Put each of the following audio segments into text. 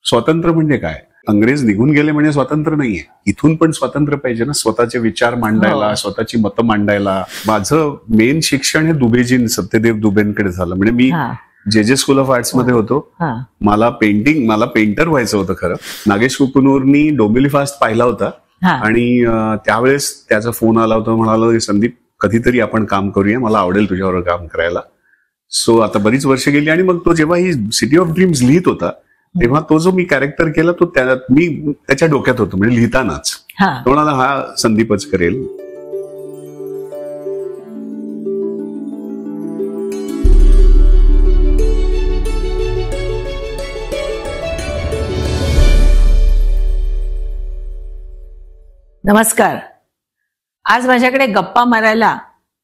स्वातंत्र्य म्हणजे काय? अंग्रेज निघून गेले म्हणजे स्वातंत्र्य नाहीये. इथून पण स्वातंत्र्य पाहिजे ना, स्वतःचे विचार मांडायला, स्वतःची मतं मांडायला. माझं मेन शिक्षण हे दुबेजी सत्यदेव दुबेंकडे झालं. म्हणजे मी जे स्कूल ऑफ आर्ट्स मध्ये होतो. मला पेंटर व्हायचं होतं खरं. नागेश कुकुनूरनी डोंबिवली फास्ट पाहिला होता आणि त्यावेळेस त्याचा फोन आला होता, म्हणाला की संदीप कधीतरी आपण काम करूया, मला आवडेल तुझ्यावर काम करायला. सो आता बरीच वर्ष गेली आणि मग तो जेव्हा ही सिटी ऑफ ड्रीम्स लिहित होता तेव्हा तो जो मी कॅरेक्टर केला तो मी त्याच्या डोक्यात होतो, म्हणजे लिहितानाच तो म्हणाला हा संदीपच करेल. नमस्कार. आज माझ्याकडे गप्पा मारायला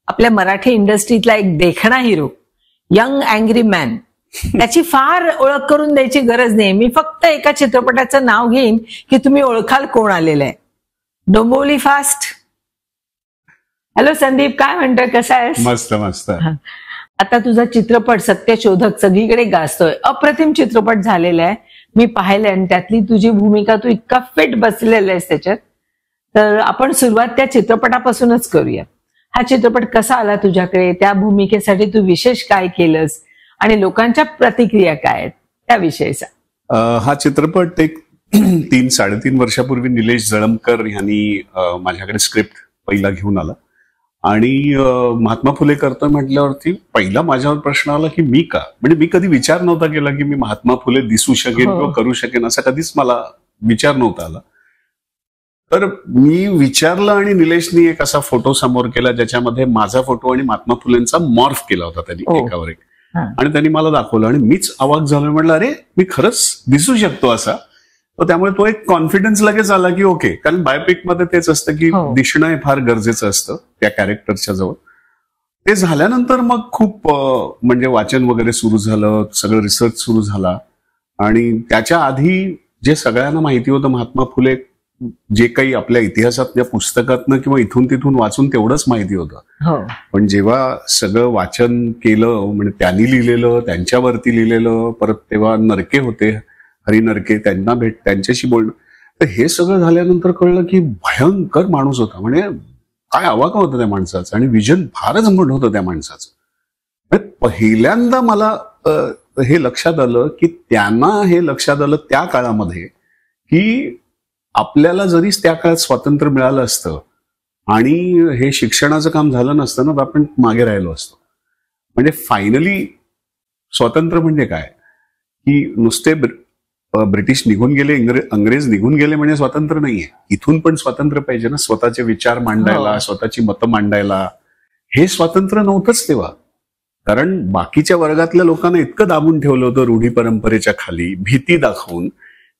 आपल्या मराठी इंडस्ट्रीतला एक देखणा हिरो, यंग अँग्री मॅन. त्याची फार ओळख करून द्यायची गरज नाही. मी फक्त एका चित्रपटाचं नाव घेईन की तुम्ही ओळखाल कोण आलेलं आहे. डोंबिवली फास्ट. हॅलो संदीप, काय म्हणतोय, कसा आहेस? मस्त मस्त. आता तुझा चित्रपट सत्यशोधक सगळीकडे गाजतोय. अप्रतिम चित्रपट झालेला आहे, मी पाहिलंय आणि त्यातली तुझी भूमिका, तू इतका फिट बसलेला आहेस त्याच्यात. तर आपण सुरुवात त्या चित्रपटापासूनच करूया. हा चित्रपट कसा आला तुझ्याकडे? त्या भूमिकेसाठी तू विशेष काय केलंस आणि लोकांच्या प्रतिक्रिया काय आहेत त्याविषयीचा. हा चित्रपट एक 3-3.5 वर्षापूर्वी निलेश जळमकर यांनी माझ्याकडे स्क्रिप्ट पहिला घेऊन आला आणि महात्मा फुले करतोय म्हटल्यावरती पहिला माझ्यावर प्रश्न आला की मी का, म्हणजे मी कधी विचार नव्हता केला की मी महात्मा फुले दिसू शकेन किंवा करू शकेन, असा कधीच मला विचार नव्हता आला. तर मी विचारलं आणि निलेशनी एक असा फोटो समोर केला ज्याच्यामध्ये माझा फोटो आणि महात्मा फुलेंचा मॉर्फ केला होता त्यांनी एकावर एक, आणि त्यांनी मला दाखवलं आणि मीच अवाक झालो. म्हटलं अरे मी खरंच दिसू शकतो असा. तर त्यामुळे तो एक कॉन्फिडन्स लगेच आला की ओके, कारण बायोपिक मध्ये तेच असतं की दिसणं हे फार गरजेचं असतं त्या कॅरेक्टरच्या जवळ. ते झाल्यानंतर मग खूप म्हणजे वाचन वगैरे सुरू झालं, सगळं रिसर्च सुरू झाला आणि त्याच्या आधी जे सगळ्यांना माहिती होतं महात्मा फुले, जे काही आपल्या इतिहासातल्या पुस्तकातनं किंवा इथून तिथून वाचून तेवढंच माहिती होतं. पण जेव्हा सगळं वाचन केलं, म्हणजे त्यांनी लिहिलेलं, त्यांच्यावरती लिहिलेलं, परत तेव्हा नरके होते, हरी नरके, त्यांच्याशी बोलणं, तर हे सगळं झाल्यानंतर कळलं की भयंकर माणूस होता. म्हणजे काय अवाक होतं त्या माणसाचं आणि विजन फारच मोठं होतं त्या माणसाचं. पहिल्यांदा मला हे लक्षात आलं की त्यांना हे लक्षात आलं त्या काळामध्ये की आपल्याला जरी त्या काळात स्वातंत्र्य मिळालं असतं आणि हे शिक्षणाचं काम झालं नसतं ना, आपण मागे राहिलो असतो. म्हणजे फायनली स्वातंत्र्य म्हणजे काय की नुसते ब्रिटिश निघून गेले, अंग्रेज निघून गेले म्हणजे स्वातंत्र्य नाहीये. इथून पण स्वातंत्र्य पाहिजे ना, स्वतःचे विचार मांडायला, स्वतःची मतं मांडायला. हे स्वातंत्र्य नव्हतंच तेव्हा, कारण बाकीच्या वर्गातल्या लोकांना इतकं दाबून ठेवलं होतं रूढी परंपरेच्या खाली, भीती दाखवून,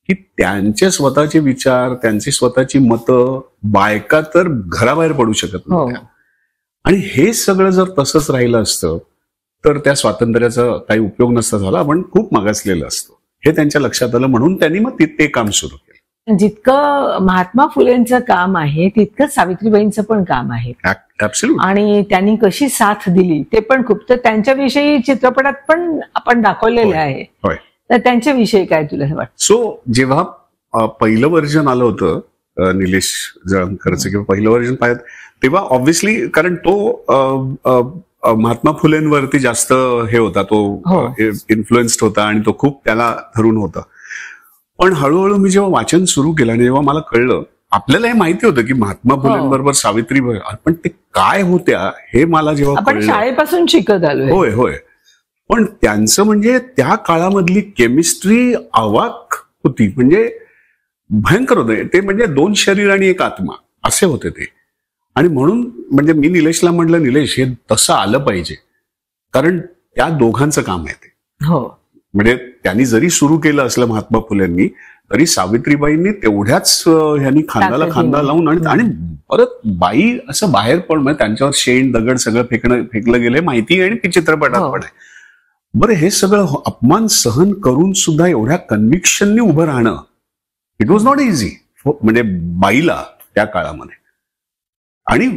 की त्यांचे स्वतःचे विचार, त्यांची स्वतःची मतं बायका तर घराबाहेर पडू शकत नव्हत्या. आणि हे सगळं जर तसंच राहिलं असतं तर त्या स्वातंत्र्याचा काही उपयोग नसता झाला, आपण खूप मागासलेलं असतो. हे त्यांच्या लक्षात आलं, म्हणून त्यांनी मग ते काम सुरू केलं. जितकं महात्मा फुलेंचं काम आहे तितकं सावित्रीबाईंचं पण काम आहे. आणि त्यांनी कशी साथ दिली ते पण खूप. तर त्यांच्याविषयी चित्रपटात पण आपण दाखवलेलं आहे. तर त्यांच्याविषयी काय तुला वाटतं? सो जेव्हा पहिलं व्हर्जन आलं होतं निलेश जळमकरचं किंवा पहिलं व्हर्जन पाहिलं तेव्हा ऑब्व्हियसली, कारण तो महात्मा फुलेंवरती जास्त हे होता, तो इन्फ्लुएन्स्ड होता आणि तो खूप त्याला धरून होता. पण हळूहळू मी जेव्हा वाचन सुरू केलं आणि जेव्हा मला कळलं, आपल्याला हे माहिती होतं की महात्मा फुलेंबरोबर सावित्रीबाई, पण ते काय होत्या हे मला जेव्हा आपण शाळेपासून शिकत आलो. होय होय. पण त्यांचं म्हणजे त्या काळामधली केमिस्ट्री अवाक होती, म्हणजे भयंकर होते ते. म्हणजे 2 शरीर आणि 1 आत्मा असे होते ते. आणि म्हणून म्हणजे मी निलेशला म्हटलं, निलेश हे तसं आलं पाहिजे, कारण त्या दोघांचं काम आहे ते. म्हणजे त्यांनी जरी सुरू केलं असलं महात्मा फुलेंनी, तरी सावित्रीबाईंनी तेवढ्याच ह्यांनी खांद्याला खांदा लावून आणि परत बाई असं बाहेर पण, म्हणजे त्यांच्यावर शेण दगड सगळं फेकलं गेलं माहिती, आणि ती चित्रपटात पण आहे. बरं, हे सगळं अपमान सहन करून सुद्धा एवढ्या कन्व्हिक्शननी उभं राहणं, इट वॉज नॉट इझी म्हणजे बाईला त्या काळामध्ये. आणि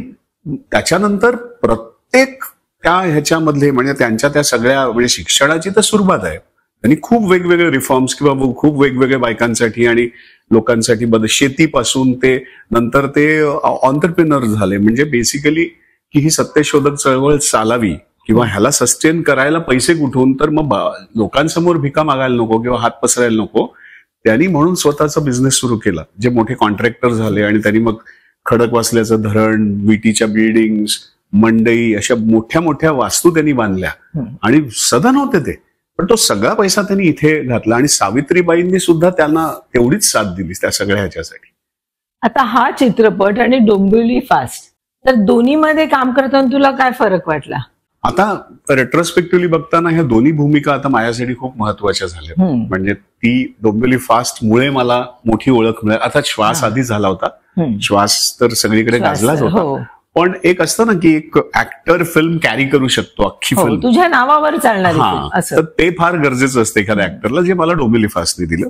त्याच्यानंतर प्रत्येक त्या ह्याच्यामधले, म्हणजे त्यांच्या त्या सगळ्या, म्हणजे शिक्षणाची तर सुरुवात आहे, त्यांनी खूप वेगवेगळे रिफॉर्म्स किंवा खूप वेगवेगळ्या बायकांसाठी आणि लोकांसाठी शेतीपासून ते नंतर ते ऑन्टरप्रिनर झाले. म्हणजे बेसिकली की ही सत्यशोधक चळवळ चालावी किंवा ह्याला सस्टेन करायला पैसे कुठून, तर मग लोकांसमोर भिका मागायला नको किंवा हात पसरायला नको. त्यांनी म्हणून स्वतःचा बिझनेस सुरू केला. जे मोठे कॉन्ट्रॅक्टर झाले आणि त्यांनी मग खडकवासल्याचं धरण, विटीच्या बिल्डिंग्स, मंडई, अशा मोठ्या मोठ्या वास्तू त्यांनी बांधल्या आणि सदन होते ते. पण तो सगळा पैसा त्यांनी इथे घातला आणि सावित्रीबाईंनी सुद्धा त्यांना तेवढीच साथ दिली त्या सगळ्या ह्याच्यासाठी. आता हा चित्रपट आणि डोंबिवली फास्ट, तर दोन्हीमध्ये काम करताना तुला काय फरक वाटला? आता रेट्रोस्पेक्टिव्हली बघताना ह्या दोन्ही भूमिका आता माझ्यासाठी खूप महत्वाच्या झाल्या. म्हणजे ती डोंबिवली फास्ट मुळे मला मोठी ओळख मिळाली. आता श्वास आधी झाला होता, श्वास तर सगळीकडे गाजलाच होता. पण एक असतं ना की एक ऍक्टर फिल्म कॅरी करू शकतो अख्खी फिल्म, तुझ्या नावावर चालणार, तर ते फार गरजेचं असतं एखाद्या ऍक्टरला, जे मला डोंबिवली फास्टने दिलं.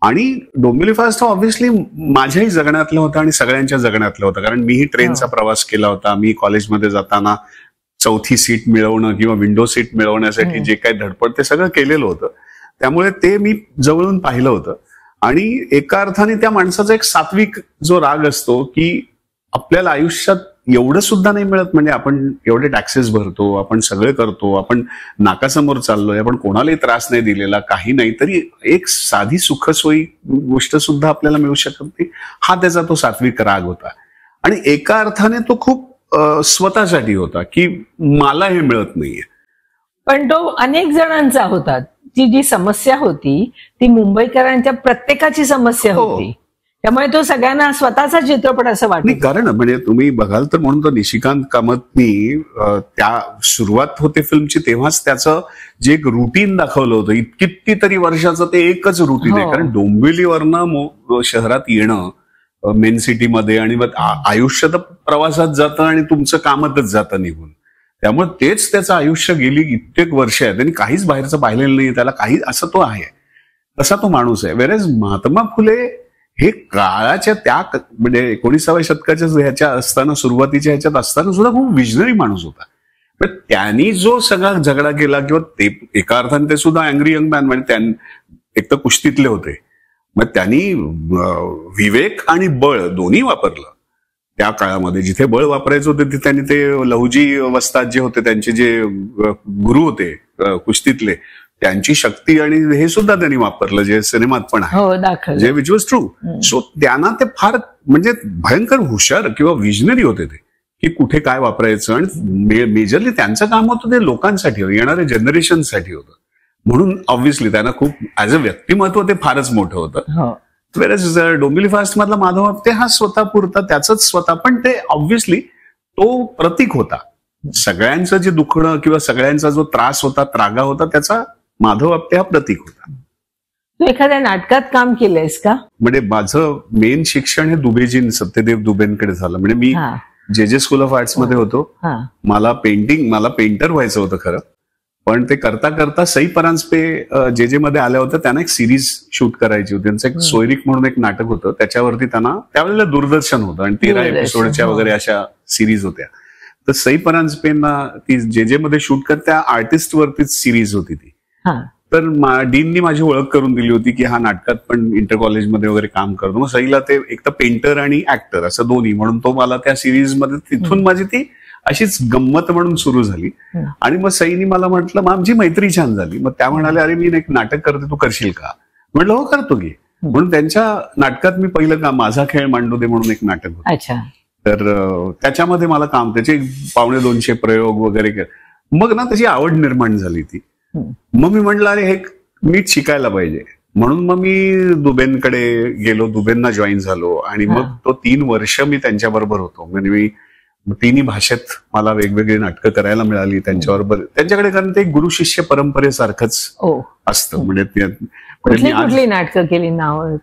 आणि डोंबिवली फास्ट हा ऑब्व्हियसली माझ्याही जगण्यातला होता आणि सगळ्यांच्या जगण्यातला होता. कारण मीही ट्रेनचा प्रवास केला होता. मी कॉलेजमध्ये जाताना चौथी सीट मिळवणं किंवा विंडो सीट मिळवण्यासाठी जे काही धडपड ते सगळं केलेलं होतं. त्यामुळे ते मी जवळून पाहिलं होतं. आणि एका अर्थाने त्या माणसाचा एक सात्विक जो राग असतो की आपल्याला आयुष्यात एवढं सुद्धा नाही मिळत. म्हणजे आपण एवढे टॅक्सेस भरतो, आपण सगळे करतो, आपण नाकासमोर चाललोय, आपण कोणालाही त्रास नाही दिलेला, काही नाही, तरी एक साधी सुखसोयी गोष्ट सुद्धा आपल्याला मिळू शकत नाही. हा त्याचा तो सात्विक राग होता. आणि एका अर्थाने तो खूप स्वतःसाठी होता की मला हे मिळत नाहीये. पण तो अनेक जणांचा होता. ती जी समस्या होती ती मुंबईकरांच्या प्रत्येकाची समस्या होती. त्यामुळे तो सगळ्यांना स्वतःचा चित्रपट असं वाटतं. कारण म्हणजे तुम्ही बघाल तर म्हणून तो निशिकांत कामतनी त्या सुरुवात होते फिल्मची तेव्हाच त्याचं जे एक रुटीन दाखवलं होतं, कितीतरी वर्षाचं ते एकच रुटीन आहे. कारण डोंबिवलीवरनं शहरात येणं मेन सिटीमध्ये आणि मग आयुष्य तर प्रवासात जातं आणि तुमचं कामातच जातं निघून. त्यामुळे तेच त्याचं आयुष्य गेली कित्येक वर्ष आहे. त्यांनी काहीच बाहेरचं पाहिलेलं नाही, त्याला काही असं तो आहे, तसा तो माणूस आहे. वेरेज महात्मा फुले हे काळाच्या त्या म्हणजे 19व्या शतकाच्या ह्याच्या असताना, सुरुवातीच्या ह्याच्यात असताना सुद्धा खूप विजनरी माणूस होता. पण त्यांनी जो सगळा झगडा केला किंवा ते एका अर्थाने ते सुद्धा अँग्री यंग मॅन, म्हणजे एक तर कुस्तीतले होते, मग त्यांनी विवेक आणि बळ दोन्ही वापरलं त्या काळामध्ये. जिथे बळ वापरायचं होतं तिथे त्यांनी ते लहुजी वस्ताद जे होते, त्यांचे जे गुरु होते कुस्तीतले, त्यांची शक्ती आणि हे सुद्धा त्यांनी वापरलं, जे सिनेमात पण आहे, जे विच वॉज ट्रू. सो त्यांना ते फार म्हणजे भयंकर हुशार किंवा विजनरी होते ते, की कुठे काय वापरायचं. आणि मेजरली त्यांचं काम होतं ते लोकांसाठी, येणाऱ्या जनरेशनसाठी होतं. म्हणून ऑब्व्हियसली त्यांना खूप ऍज अ व्यक्तिमत्व ते फारच मोठं होतं. वेरज डोंबिवली फास्ट मधला माधव आपटे हा स्वतः पुरता त्याच स्वतः, पण ते ऑब्व्हियसली तो प्रतीक होता. सगळ्यांचं जे दुखणं किंवा सगळ्यांचा जो त्रास होता, त्रागा होता, त्याचा माधव आपटे हा प्रतीक होता. तू एखाद्या नाटकात काम केलंयस का? म्हणजे माझं मेन शिक्षण हे दुबेजी सत्यदेव दुबेंकडे झालं. म्हणजे मी जे स्कूल ऑफ आर्ट्स मध्ये होतो. मला पेंटर व्हायचं होतं खरं, पण ते करता करता सई परांजपे जे मध्ये आल्या होत्या, त्यांना एक सिरीज शूट करायची होती. त्यांचं एक सोयरीक म्हणून एक नाटक होतं, त्याच्यावरती त्यांना त्यावेळेला दूरदर्शन होतं आणि 13 एपिसोडच्या वगैरे अशा सिरीज होत्या. तर सई परांजपेंना ती जे मध्ये शूट करत त्या आर्टिस्ट वरतीच सिरीज होती ती. तर डीननी माझी ओळख करून दिली होती की हा नाटकात पण इंटर कॉलेजमध्ये वगैरे काम करतो. मग सईला ते एक तर पेंटर आणि ऍक्टर असं दोन्ही म्हणून तो मला त्या सिरीजमध्ये, तिथून माझी ती अशीच गंमत म्हणून सुरू झाली. आणि मग सईनी मला म्हटलं, मग आमची मैत्री छान झाली. मग त्या म्हणाले, अरे मी एक नाटक करते, तू करशील का? म्हटलं हो करतो की. म्हणून त्यांच्या नाटकात मी पहिलं काम माझा खेळ मांडू दे म्हणून एक नाटक होतं. तर त्याच्यामध्ये मला काम, त्याचे 250 प्रयोग वगैरे. मग ना त्याची आवड निर्माण झाली ती. मग मी म्हटलं अरे हे मीच शिकायला पाहिजे. म्हणून मग मी दुबेंकडे गेलो, दुबेंना जॉईन झालो आणि मग तो 3 वर्ष मी त्यांच्याबरोबर होतो. म्हणजे मी तिन्ही भाषेत मला वेगवेगळी नाटकं करायला मिळाली त्यांच्याबरोबर. त्यांच्याकडे कारण ते गुरु शिष्य परंपरेसारखंच असतं. म्हणजे कुठली नाटकं केली नाव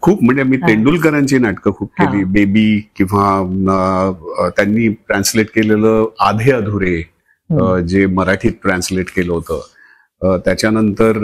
खूप, म्हणजे मी तेंडुलकरांची नाटकं खूप केली. बेबी किंवा त्यांनी ट्रान्सलेट केलेलं आधे अधुरे, जे मराठीत ट्रान्सलेट केलं होतं. त्याच्यानंतर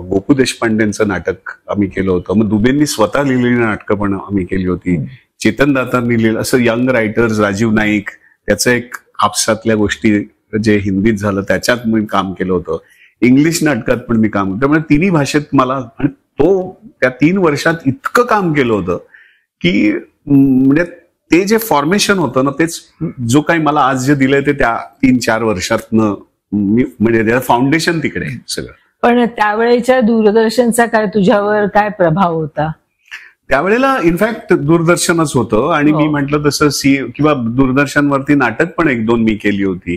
गोपू देशपांडेंचं नाटक आम्ही केलं होतं. मग दुबेंनी स्वतः लिहिलेली नाटकं पण आम्ही केली होती. चेतन दातांनी लिहिलं, असं यंग रायटर्स, राजीव नाईक, त्याचं एक आपसातल्या गोष्टी जे हिंदीत झालं त्याच्यात मी काम केलं होतं. इंग्लिश नाटकात पण मी काम, त्यामुळे तिन्ही भाषेत मला, आणि तो त्या 3 वर्षात इतकं काम केलं होतं की म्हणजे ते जे फॉर्मेशन होतं ना, तेच जो काही मला आज जे दिलंय ते त्या 3-4 वर्षातनं मी, म्हणजे त्याचं फाउंडेशन तिकडे आहे सगळं. पण त्यावेळेच्या दूरदर्शनचा काय तुझ्यावर काय प्रभाव होता? त्यावेळेला इनफॅक्ट दूरदर्शनच होतं, आणि मी म्हटलं तसं किंवा दूरदर्शनवरती नाटक पण 1-2 मी केली होती.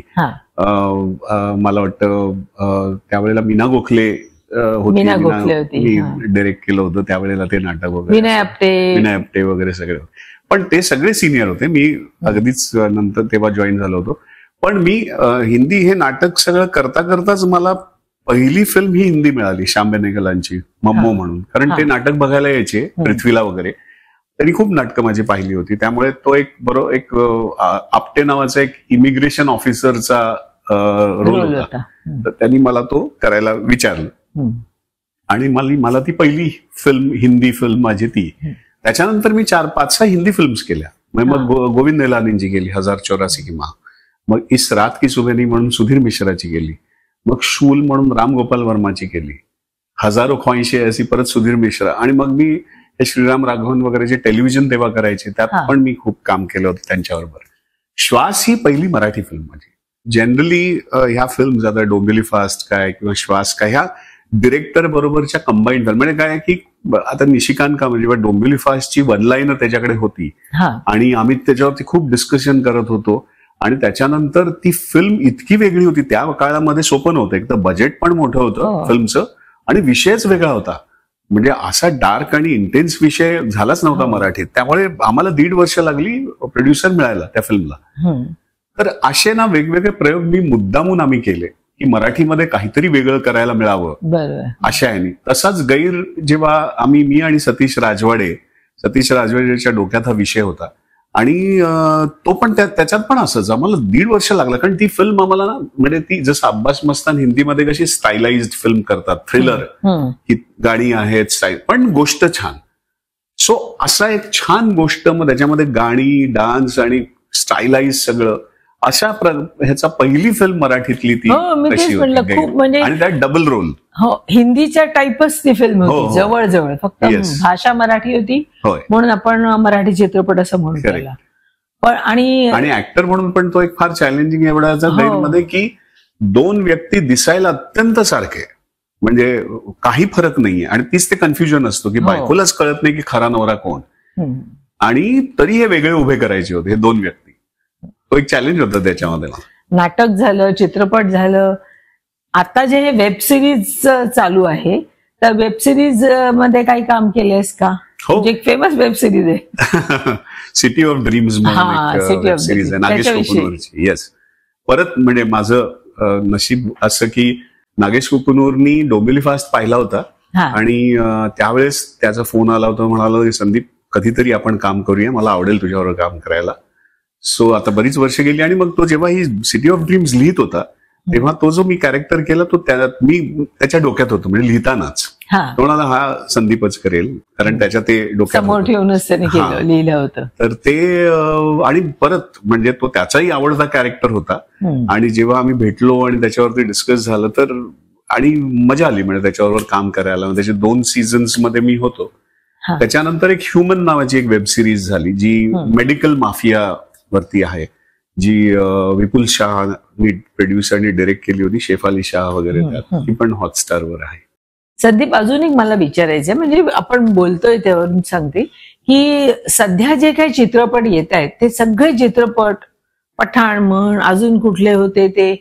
मला वाटतं त्यावेळेला मीना गोखले होती, मी डायरेक्ट केलं होतं त्यावेळेला ते नाटक वगैरे, विनय आपटे वगैरे सगळे. पण ते सगळे सिनियर होते, मी अगदीच नंतर तेव्हा जॉईन झालो होतो. पण मी हिंदी हे नाटक सगळं करता करताच मला पहिली फिल्म ही हिंदी मिळाली, श्याम बेनेगलांची, मम्मो म्हणून. कारण ते नाटक बघायला यायचे पृथ्वीला वगैरे, त्यांनी खूप नाटकं माझी पाहिली होती. त्यामुळे तो एक आपटे नावाचा एक इमिग्रेशन ऑफिसरचा रोल होता, तर त्यांनी मला तो करायला विचारलं, आणि मला ती पहिली फिल्म, हिंदी फिल्म माझी ती. त्याच्यानंतर मी 4-5 हिंदी फिल्म्स केल्या. मग गोविंद निलानींची केली 1084 की माह, मग इस रात की सुबेनी म्हणून सुधीर मिश्राची केली, मग शूल म्हणून राम गोपाल वर्माची केली, हजारो ख्वाहिशे अशी परत सुधीर मिश्रा, आणि मग मी हे श्रीराम राघवन वगैरे जे टेलिव्हिजन तेव्हा करायचे त्यात पण मी खूप काम केलं होतं त्यांच्याबरोबर. श्वास ही पहिली मराठी फिल्म माझी. जनरली ह्या फिल्म, आता डोंबिवली फास्ट काय किंवा श्वास काय, ह्या डिरेक्टर बरोबरच्या कंबाईंड फिल्म. म्हणजे काय की आता निशिकांत का म्हणजे डोंबिवली फास्टची 1 लाईनर त्याच्याकडे होती, आणि आम्ही त्याच्यावरती खूप डिस्कशन करत होतो, आणि त्याच्यानंतर ती फिल्म इतकी वेगळी होती. त्या काळामध्ये सोपं नव्हतं, एक तर बजेट पण मोठं होतं फिल्मचं, आणि विषयच वेगळा होता. म्हणजे असा डार्क आणि इंटेन्स विषय झालाच नव्हता मराठीत. त्यामुळे आम्हाला 1.5 वर्ष लागली प्रोड्युसर मिळायला त्या फिल्मला. तर असे ना वेगवेगळे प्रयोग मी मुद्दामून आम्ही केले की मराठीमध्ये काहीतरी वेगळं करायला मिळावं अशा आहे. तसाच गैर जेव्हा मी आणि सतीश राजवाडेच्या डोक्यात हा विषय होता, आणि तो पण त्याच्यात पण असंच आम्हाला 1.5 वर्ष लागलं. कारण ती फिल्म आम्हाला ना, म्हणजे ती जसं अब्बास मस्तान हिंदीमध्ये कशी स्टाईलाइज्ड फिल्म करतात, थ्रिलर ही गाणी आहेत, स्टाईल पण गोष्ट छान. सो असा एक छान गोष्ट, मग त्याच्यामध्ये गाणी, डान्स आणि स्टाईलाइज सगळं, अशा ह्याचा पहिली फिल्म मराठीतली ती कशी होती, म्हणजे आणि त्यात डबल रोल. हो, हिंदीच्या टाईपच ती फिल्म होती, जवळजवळ फक्त भाषा मराठी होती म्हणून आपण मराठी चित्रपट असं म्हणू त्याला. पण आणि ऍक्टर म्हणून पण तो एक फार चॅलेंजिंग एवढाचा मध्ये की 2 व्यक्ती दिसायला अत्यंत सारखे, म्हणजे काही फरक नाहीये, आणि तीच ते कन्फ्युजन असतो की बायकोलाच कळत नाही की खरा नवरा कोण, आणि तरी हे वेगळे उभे करायचे होते हे 2 व्यक्ती. तो एक चॅलेंज होता त्याच्यामध्ये. नाटक झालं, चित्रपट झालं, आता जे हे वेब सिरीज चालू आहे, तर वेब सिरीज मध्ये काही काम केलेस का? एक फेमस वेब सिरीज आहे city of dreams web series आहे नागेश कुकुनूरची. येस, परत म्हणजे माझं नशीब असं की नागेश कुकुनूरनी डोंबिवली फास्ट पाहिला होता, आणि त्यावेळेस त्याचा फोन आला होता, म्हणाला संदीप कधीतरी आपण काम करूया, मला आवडेल तुझ्यावर काम करायला. सो आता बरीच वर्ष गेली, आणि मग तो जेव्हा ही सिटी ऑफ ड्रीम्स लिहित होता तेव्हा तो जो मी कॅरेक्टर केला तो मी त्याच्या डोक्यात होतो, म्हणजे लिहितानाच तो म्हणाला हा संदीपच करेल, कारण त्याच्या ते डोक्यात ठेवूनच त्याने लिहिलं होतं. तर ते आणि परत म्हणजे तो त्याचाही आवडता कॅरेक्टर होता, आणि जेव्हा आम्ही भेटलो आणि त्याच्यावरती डिस्कस झालं तर आणि मजा आली, म्हणजे त्याच्याबरोबर काम करायला. त्याचे 2 सीझन्स मध्ये मी होतो. त्याच्यानंतर एक ह्युमन नावाची एक वेब सिरीज झाली जी मेडिकल माफिया वरती आहे, जी विपुल शाहनी प्रोड्युसरनी डायरेक्ट केली होती, शेफाली शाह वगैरे, ती पण हॉटस्टारवर आहे. संदीप, अजून एक मला विचारायचं, म्हणजे आपण बोलतोय त्यावरून सांगते की सध्या जे काही चित्रपट येत आहेत ते सगळे चित्रपट, पठाण म्हण, अजून कुठले होते ते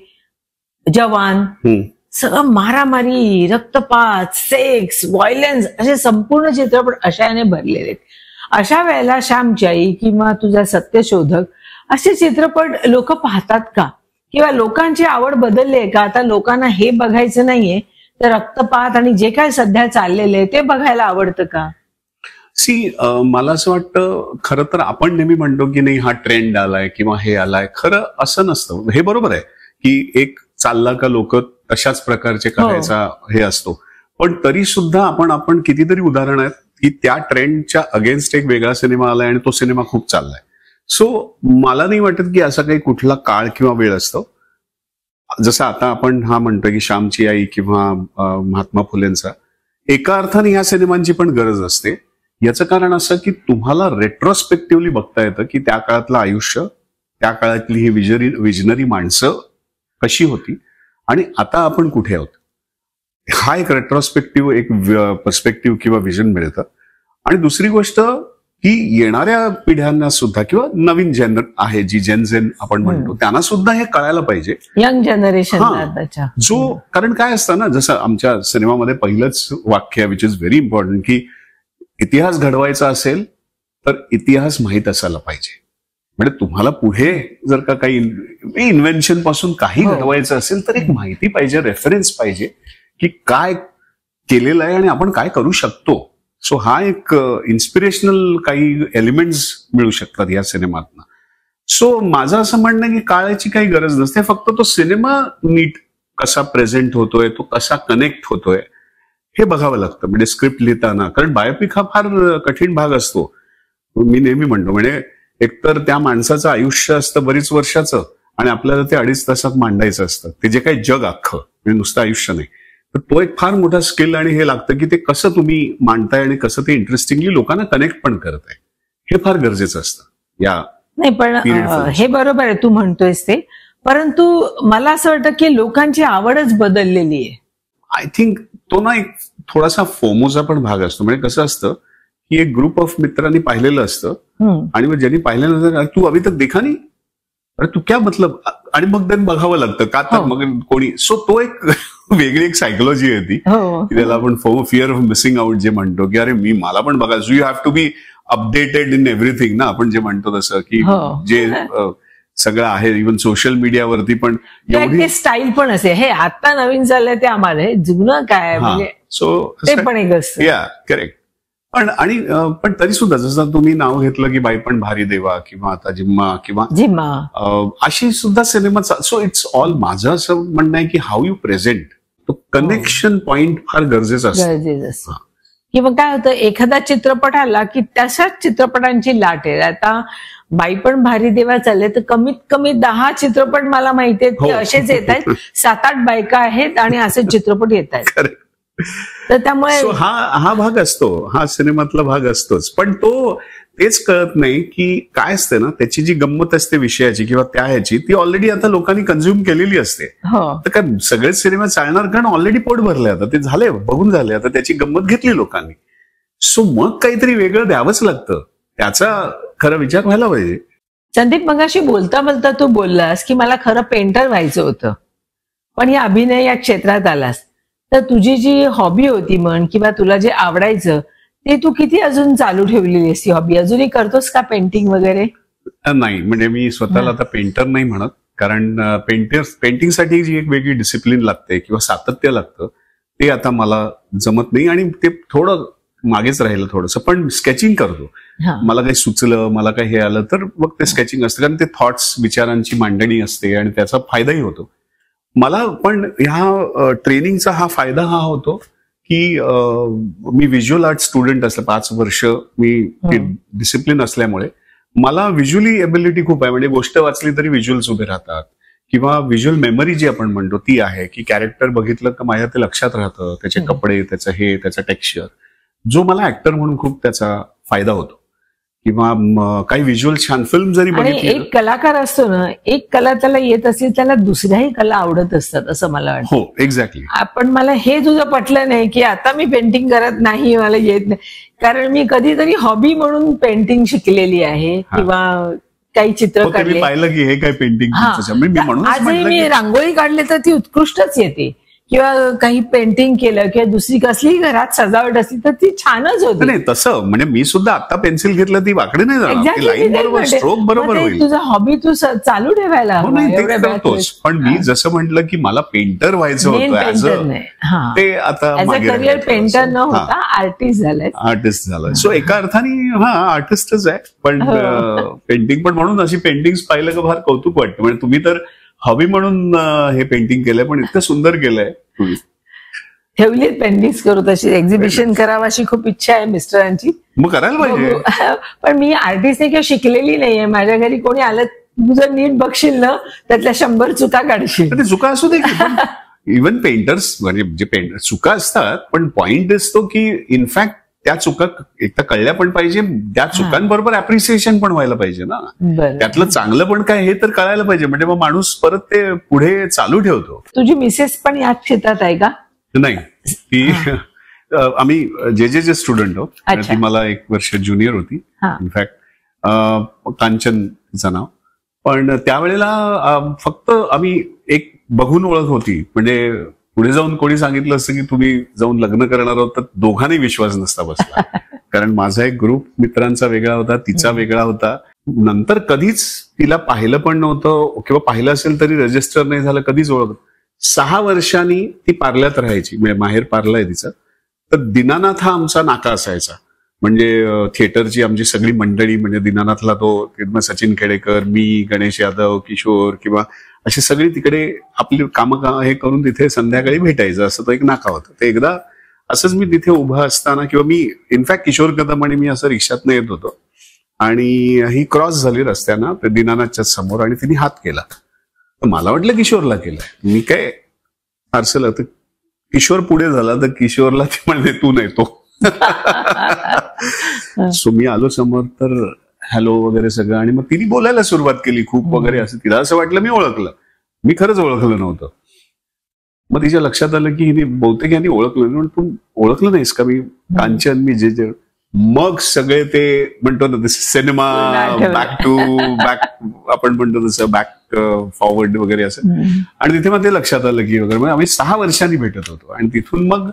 जवान, सगळं मारामारी, रक्तपात, सेक्स, व्हायलन्स असे संपूर्ण चित्रपट अशाने भरलेले आहेत. अशा वेळेला श्यामची किंवा तुझा सत्यशोधक असे चित्रपट लोक पाहतात का? किंवा लोकांची आवड बदलली आहे का? आता लोकांना हे बघायचं नाहीये तर रक्तपात आणि जे काय सध्या चाललेलं आहे ते बघायला आवडतं का? मला असं वाटतं, खरं तर आपण नेहमी म्हणतो की नाही हा ट्रेंड आलाय किंवा हे आलाय, खरं असं नसतं. हे बरोबर आहे की एक चालला का लोक तशाच प्रकारचे करायचा हे असतो, पण तरी सुद्धा आपण कितीतरी उदाहरण आहेत की त्या ट्रेंडच्या अगेन्स्ट एक वेगळा सिनेमा आलाय आणि तो सिनेमा खूप चाललाय. सो मला नाही वाटत की असा काही कुठला काळ किंवा वेळ असतो. जसं आता आपण हा म्हणतोय की श्यामची आई किंवा महात्मा फुलेंचा, एका अर्थाने ह्या सिनेमांची पण गरज असते. याचं कारण असं की तुम्हाला रेट्रोस्पेक्टिव्हली बघता येतं की त्या काळातलं आयुष्य, त्या काळातली ही विजनरी माणसं कशी होती आणि आता आपण कुठे आहोत. हा एक रेट्रोस्पेक्टिव्ह एक पर्स्पेक्टिव्ह किंवा विजन मिळतं. आणि दुसरी गोष्ट की येणाऱ्या पिढ्यांना सुद्धा किंवा नवीन जेन आहे जी जेन आपण म्हणतो त्यांना सुद्धा हे कळायला पाहिजे, यंग जनरेशन. जो कारण काय असतं ना, जसं आमच्या सिनेमामध्ये पहिलंच वाक्य विच इज व्हेरी इम्पॉर्टंट की इतिहास घडवायचा असेल तर इतिहास माहीत असायला पाहिजे. म्हणजे तुम्हाला पुढे जर का काही इन्व्हेन्शन पासून काही घडवायचं असेल तर एक माहिती पाहिजे, रेफरन्स पाहिजे की काय केलेलं आहे आणि आपण काय करू शकतो. सो हा एक इन्स्पिरेशनल काही एलिमेंट्स मिळू शकतात या सिनेमातनं. सो माझं असं म्हणणं की काळाची काही गरज नसते, फक्त तो सिनेमा नीट कसा प्रेझेंट होतोय, तो कसा कनेक्ट होतोय हे बघावं लागतं. म्हणजे स्क्रिप्ट लिहिताना, कारण बायोपिक हा फार कठीण भाग असतो. मी नेहमी म्हणतो, म्हणजे एकतर त्या माणसाचं आयुष्य असतं बरीच वर्षाचं आणि आपल्याला ते 2.5 तासात मांडायचं असतं, ते जे काही जग अख्खं, म्हणजे नुसतं आयुष्य नाही. तर तो एक फार मोठा स्किल आणि हे लागतं की ते कसं तुम्ही मांडताय आणि कसं ते इंटरेस्टिंगली लोकांना कनेक्ट पण करताय, हे फार गरजेचं असतं या. नाही पण हे बरोबर आहे तू म्हणतोयस ते, परंतु मला असं वाटतं की लोकांची आवडच बदललेली आहे. आय थिंक तो ना एक थोडासा फोमोचा पण भाग असतो. म्हणजे कसं असतं की एक ग्रुप ऑफ मित्रांनी पाहिलेलं असतं आणि मग ज्यांनी पाहिल्यानंतर तू अभि तक देखा नाही, अरे तू क्या मतलब, आणि मग त्यांनी बघावं लागतं का तर मग कोणी. सो तो एक वेगळी एक सायकोलॉजी आहे ती, त्याला आपण फिअर ऑफ मिसिंग आउट जे म्हणतो की अरे मला पण बघायचं. You have to be updated in everything ना, आपण जे म्हणतो तसं की जे सगळं आहे इव्हन सोशल मीडियावरती पण एवढी स्टाईल पण असे, हे आता नवीन चाललंय ते आम्हाला हे जुनं काय म्हणजे ते पण एक असतं. या करेक्ट. पण तरी सुद्धा जसं तुम्ही नाव घेतलं की बाई पण भारी देवा किंवा आता जिम्मा किंवा अशी सुद्धा सिनेमा. सो इट्स ऑल, माझं असं म्हणणं आहे की हाऊ यू प्रेझेंट, तो कनेक्शन पॉइंट फार गरजेचं असतं. किंवा काय होतं, एखादा चित्रपट आला की तशाच चित्रपटांची लाट आहे. आता बाई पण भारी देवा चालले तर कमीत कमी 10 चित्रपट मला माहिती आहेत, असेच येत आहेत, 7-8 बायका आहेत आणि असे चित्रपट येत आहेत. तर त्यामुळे हा भाग असतो, हा सिनेमातला भाग असतोच. पण तो तेच कळत नाही की काय असते ना, त्याची जी गंमत असते विषयाची किंवा त्या ह्याची, ती ऑलरेडी आता लोकांनी कन्झ्युम केलेली असते. तर काय सगळेच सिनेमा चालणार, कारण ऑलरेडी पोट भरले, आता ते झाले, बघून झाले, आता त्याची गंमत घेतली लोकांनी. सो मग काहीतरी वेगळं द्यावंच लागतं, त्याचा खरं विचार व्हायला पाहिजे. संदीप, मगाशी बोलता बोलता तू बोललास की मला खरं पेंटर व्हायचं होतं, पण या अभिनय या क्षेत्रात आलास तर तुझी जी हॉबी होती म्हण किंवा तुला जे आवडायचं ते तू किती अजून चालू ठेवलेली आहेस? हॉबी अजूनही करतोस का, पेंटिंग वगैरे? नाही, म्हणजे मी स्वतःला आता पेंटर नाही म्हणत, कारण पेंटिंगसाठी जी एक वेगळी डिसिप्लिन लागते किंवा सातत्य लागतं, ते आता मला जमत नाही आणि ते थोडं मागेच राहिलं थोडंसं. पण स्केचिंग करतो, मला काही सुचलं, मला काही हे आलं तर मग ते स्केचिंग असतं, कारण ते थॉट्स, विचारांची मांडणी असते आणि त्याचा फायदाही होतो मला. पण ह्या ट्रेनिंगचा हा फायदा हा होतो की मी व्हिज्युअल आर्ट स्टुडंट असलं 5 वर्ष, मी डिसिप्लिन असल्यामुळे मला व्हिज्युअली एबिलिटी खूप आहे. म्हणजे गोष्ट वाचली तरी व्हिज्युअल्स उभे राहतात किंवा व्हिज्युअल मेमरी जी आपण म्हणतो ती आहे की कॅरेक्टर बघितलं का माझ्या ते लक्षात राहतं, त्याचे कपडे, त्याचं हे, त्याचं टेक्स्चर, जो मला ऍक्टर म्हणून खूप त्याचा फायदा होतो. किंवा काही व्हिज्युअल छान फिल्म जरी बघितली. एक कलाकार असतो ना, एक कला त्याला येत असेल त्याला दुसऱ्याही कला आवडत असतात असं मला वाटतं. हो, एक्झॅक्टली. पण मला हे तुझं पटलं नाही की आता मी पेंटिंग करत नाही, मला येत नाही, कारण मी कधीतरी हॉबी म्हणून पेंटिंग शिकलेली आहे किंवा काही चित्र काढले. पाहिलं की हे काय पेंटिंग, आजही मी रांगोळी काढली तर ती उत्कृष्टच येते, किंवा काही पेंटिंग केलं किंवा दुसरी कसलीही घरात सजावट असली तर ती छानच होती. नाही तसं, म्हणजे मी सुद्धा आता पेन्सिल घेतलं, ती वाकडी नाही जाणार, लाईन बरोबर, स्ट्रोक बरोबर होईल. तुझा हॉबी तू चालू ठेवायला करतोस. पण मी जसं म्हटलं की मला पेंटर व्हायचं होतं, ते आता करिअर पेंटर न होता आर्टिस्ट झालंय. सो एका अर्थाने आर्टिस्टच आहे, पण पेंटिंग पण. म्हणून अशी पेंटिंग पाहिलं का फार कौतुक वाटतं. म्हणजे तुम्ही तर हॉबी म्हणून हे पेंटिंग केलंय, पण इतकं सुंदर केलंय. ठेवली पेंटिंग करू, तशी एक्झिबिशन करावं अशी खूप इच्छा आहे मिस्टरांची. मग करायला पाहिजे. पण मी आर्टिस्ट नाही किंवा शिकलेली नाहीये, माझ्या घरी कोणी आलं तू जर नीट बघशील ना त्यातल्या 100 चुका काढशील. ते चुका असू दे इव्हन पेंटर्स म्हणजे जे पेंटर चुका असतात, पण पॉइंट असतो की इनफॅक्ट त्या चुका एक तर कळल्या पण पाहिजे, त्या चुकांबरोबर अप्रिसिएशन पण व्हायला पाहिजे ना. त्यातलं चांगलं पण काय हे तर कळायला पाहिजे, म्हणजे मग माणूस परत ते पुढे चालू ठेवतो. तुझी मिसेस पण याच क्षेत्रात आहे का? नाही, ती आम्ही जे स्टुडंट आहोत. ती मला 1 वर्ष ज्युनियर होती इनफॅक्ट. कांचन तिचं नाव. पण त्यावेळेला फक्त आम्ही एक बघून ओळख होती, म्हणजे पुढे जाऊन कोणी सांगितलं असतं की तुम्ही जाऊन लग्न करणार आहोत तर दोघांनी विश्वास नसता बसला. कारण माझा एक ग्रुप मित्रांचा वेगळा होता, तिचा वेगळा होता. नंतर कधीच तिला पाहिलं पण नव्हतं, किंवा पाहिलं असेल तरी रजिस्टर नाही झालं, कधीच ओळख. 6 वर्षांनी ती पार्ल्यात राहायची, म्हणजे माहेर पार्ला आहे तिचं. तर दीनानाथ हा आमचा नाका असायचा. म्हणजे थिएटरची आमची सगळी मंडळी, म्हणजे दीनानाथला तो सचिन खेडेकर, मी, गणेश यादव, किशोर किंवा अशी सगळी तिकडे आपली कामं हे करून तिथे संध्याकाळी भेटायचं, असं तो एक नाका होता. ते एकदा असंच मी तिथे उभा असताना, किंवा मी इनफॅक्ट किशोर कदम आणि मी असं रिक्षातनं येत होतो आणि ही क्रॉस झाली रस्त्यानं ते दीनानाथच्या समोर आणि तिने हात केला. तर मला वाटलं किशोरला केलाय. मी काय फारसं तर किशोर पुढे झाला तर किशोरला ते म्हणजे तू नाही तो. सो मी आलो समोर तर हॅलो वगैरे सगळं, आणि मग तिने बोलायला सुरुवात केली खूप वगैरे. असं तिला असं वाटलं मी ओळखलं. मी खरंच ओळखलं नव्हतं. मग तिच्या लक्षात आलं की हिने बहुतेक यांनी ओळखलं. तू ओळखलं नाहीस का? मी कांचन, मी जे. मग सगळे ते म्हणतो ना तसं सिनेमा बॅक टू बॅक, आपण म्हणतो तसं बॅक फॉरवर्ड वगैरे असं. आणि तिथे मग ते लक्षात आलं की वगैरे. मग आम्ही 6 वर्षांनी भेटत होतो आणि तिथून मग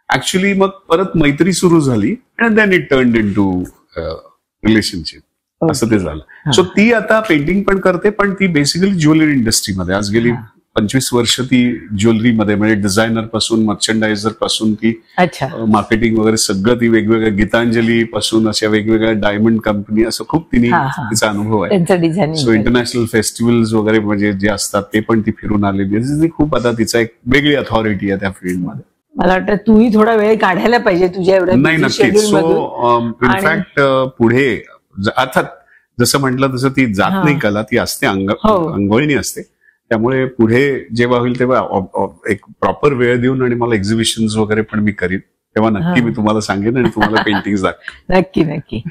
ऍक्च्युली मग परत मैत्री सुरू झाली and then it turned into relationship, असं ते झालं. सो ती आता पेंटिंग पण करते, पण ती बेसिकली ज्वेलरी इंडस्ट्रीमध्ये आज गेली 25 वर्ष ती ज्वेलरीमध्ये, म्हणजे डिझायनर पासून मर्चंडायझर पासून ती मार्केटिंग वगैरे सगळं ती वेगवेगळ्या, गीतांजली पासून अशा वेगवेगळ्या डायमंड कंपनी, असं खूप तिचा अनुभव आहे. सो इंटरनॅशनल फेस्टिवल्स वगैरे म्हणजे जे असतात ते पण ती फिरून आलेली आहे. खूप आता तिचा एक वेगळी अथॉरिटी आहे त्या फील्डमध्ये. मला वाटतं तूही थोडा वेळ काढायला पाहिजे तुझ्या एवढ्या. नाही, नक्कीच. सो इनफॅक्ट पुढे अर्थात जसं म्हटलं तसं ती जात नाही कला, ती असते अंगवळणी असते. त्यामुळे पुढे जेव्हा होईल तेव्हा एक प्रॉपर वेळ देऊन आणि मला एक्झिबिशन्स वगैरे पण मी करीन, तेव्हा नक्की मी तुम्हाला सांगेन आणि तुम्हाला पेंटिंग्स दाखवेन. नक्की नक्की.